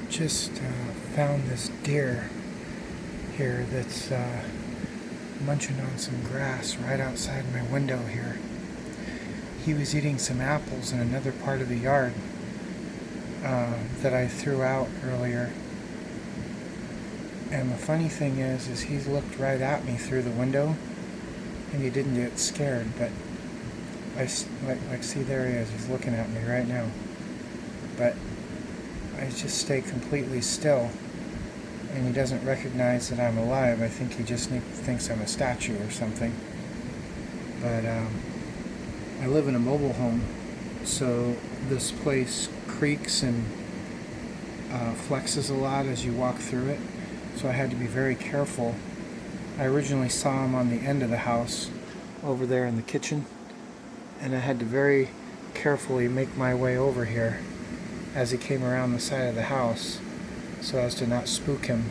Just found this deer here that's munching on some grass right outside my window here. He was eating some apples in another part of the yard that I threw out earlier. And the funny thing is he looked right at me through the window, and he didn't get scared, but see, there he is. He's looking at me right now. But I just stay completely still, and he doesn't recognize that I'm alive. I think he just thinks I'm a statue or something. But I live in a mobile home, so this place creaks and flexes a lot as you walk through it, so I had to be very careful. I originally saw him on the end of the house over there in the kitchen, and I had to very carefully make my way over here as he came around the side of the house so as to not spook him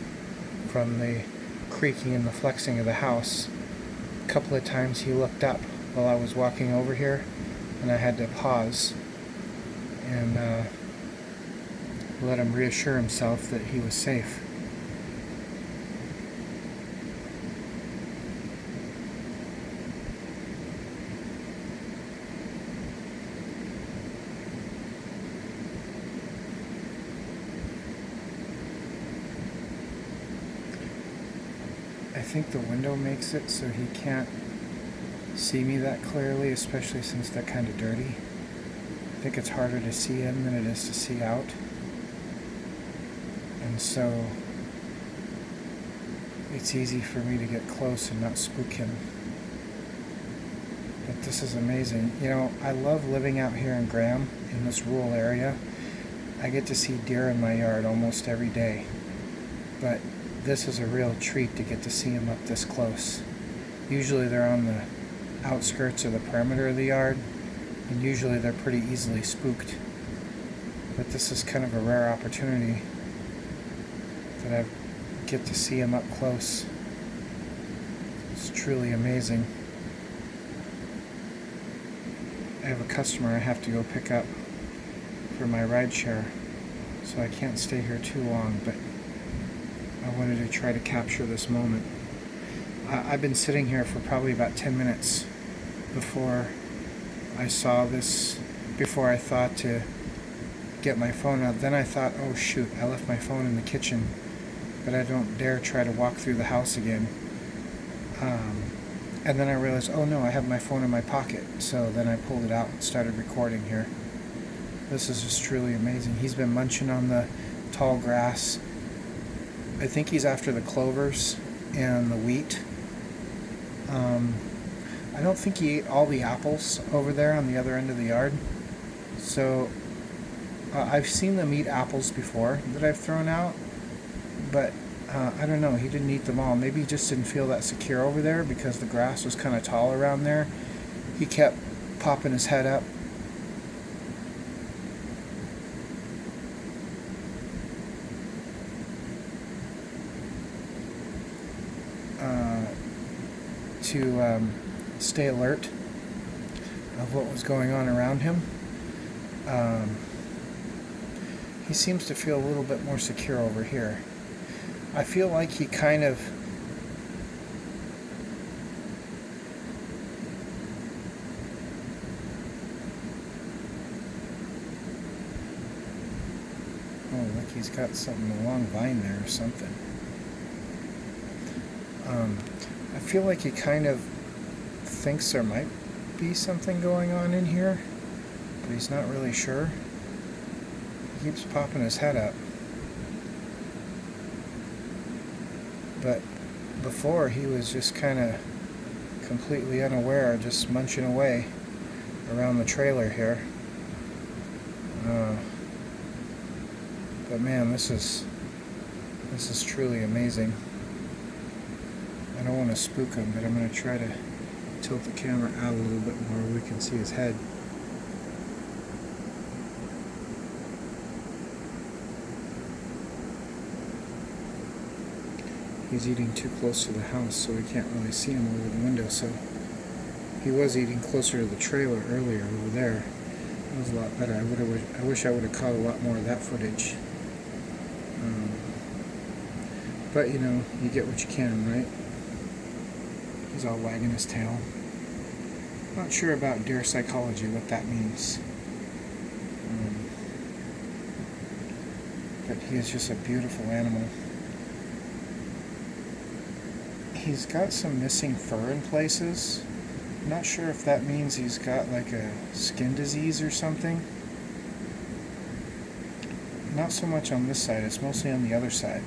from the creaking and the flexing of the house. A couple of times he looked up while I was walking over here, and I had to pause and let him reassure himself that he was safe. I think the window makes it so he can't see me that clearly, especially since they're kind of dirty. I think it's harder to see in than it is to see out. And so it's easy for me to get close and not spook him. But this is amazing. You know, I love living out here in Graham, in this rural area. I get to see deer in my yard almost every day. But this is a real treat to get to see them up this close. Usually they're on the outskirts or the perimeter of the yard, and usually they're pretty easily spooked. But this is kind of a rare opportunity that I get to see them up close. It's truly amazing. I have a customer I have to go pick up for my rideshare, so I can't stay here too long, but I wanted to try to capture this moment. I've been sitting here for probably about 10 minutes before I saw this, before I thought to get my phone out. Then I thought, oh shoot, I left my phone in the kitchen, but I don't dare try to walk through the house again. And then I realized, oh no, I have my phone in my pocket. So then I pulled it out and started recording here. This is just truly amazing. He's been munching on the tall grass. I think he's after the clovers and the wheat. I don't think he ate all the apples over there on the other end of the yard. So I've seen them eat apples before that I've thrown out, but I don't know, he didn't eat them all. Maybe he just didn't feel that secure over there because the grass was kind of tall around there. He kept popping his head up. To stay alert of what was going on around him. He seems to feel a little bit more secure over here. I feel like he kind of look, he's got something, a long vine there or something. I feel like he kind of thinks there might be something going on in here, but he's not really sure. He keeps popping his head up. But before, he was just kind of completely unaware, just munching away around the trailer here. But man, this is truly amazing. I don't want to spook him, but I'm going to try to tilt the camera out a little bit more where we can see his head. He's eating too close to the house, so we can't really see him over the window. So he was eating closer to the trailer earlier over there. That was a lot better. I wish I would have caught a lot more of that footage. But you know, you get what you can, right? He's all wagging his tail. Not sure about deer psychology, what that means. But he is just a beautiful animal. He's got some missing fur in places. I'm not sure if that means he's got like a skin disease or something. Not so much on this side, it's mostly on the other side.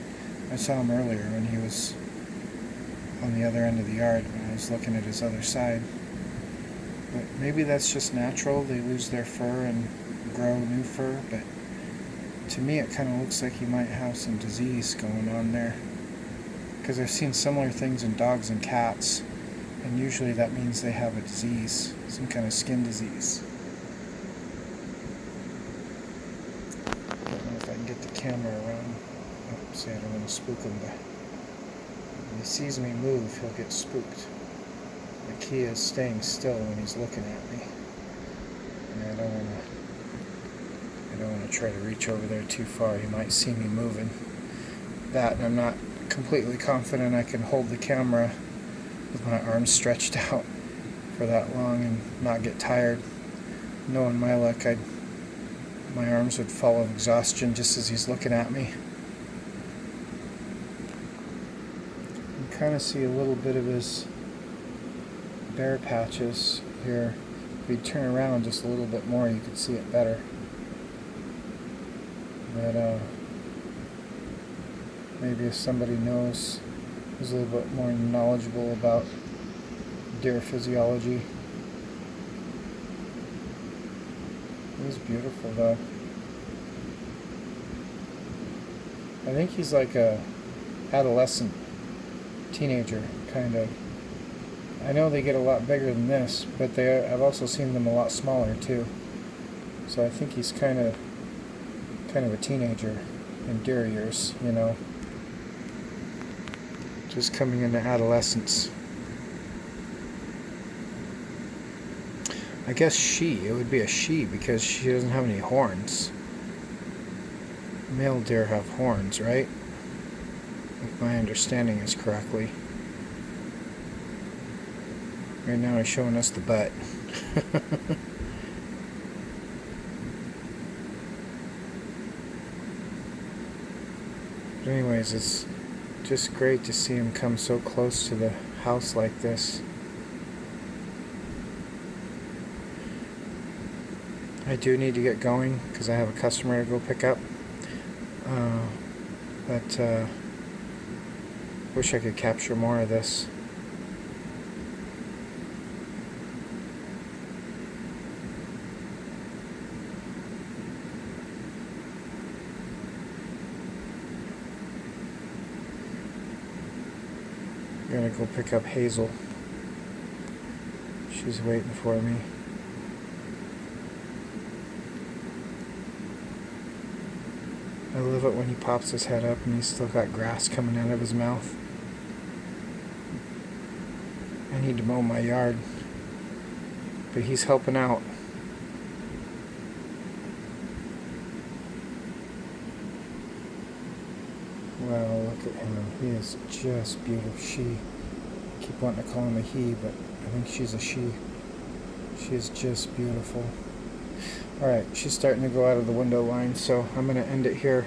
I saw him earlier when he was on the other end of the yard when I was looking at his other side. But maybe that's just natural. They lose their fur and grow new fur, but to me it kind of looks like he might have some disease going on there. Because I've seen similar things in dogs and cats, and usually that means they have a disease, some kind of skin disease. I don't know if I can get the camera around. Oh, see, I don't want to spook him, but when he sees me move, he'll get spooked. The key is staying still when he's looking at me. And I don't want to try to reach over there too far. He might see me moving. That, and I'm not completely confident I can hold the camera with my arms stretched out for that long and not get tired. Knowing my luck, my arms would fall of exhaustion just as he's looking at me. You can kind of see a little bit of his bare patches here. If you turn around just a little bit more, you could see it better. But maybe if somebody knows, is a little bit more knowledgeable about deer physiology. He's beautiful though. I think he's like a adolescent teenager, kind of. I know they get a lot bigger than this, but I've also seen them a lot smaller too. So I think he's kind of a teenager in deer years, you know. Just coming into adolescence. I guess it would be a she because she doesn't have any horns. Male deer have horns, right? If my understanding is correctly. Right now he's showing us the butt. But anyways, it's just great to see him come so close to the house like this. I do need to get going because I have a customer to go pick up. But wish I could capture more of this. I'm gonna go pick up Hazel. She's waiting for me. I love it when he pops his head up and he's still got grass coming out of his mouth. I need to mow my yard, but he's helping out. Wow, look at him. He is just beautiful. I keep wanting to call him a he, but I think she's a she. She is just beautiful. Alright, she's starting to go out of the window line, so I'm going to end it here.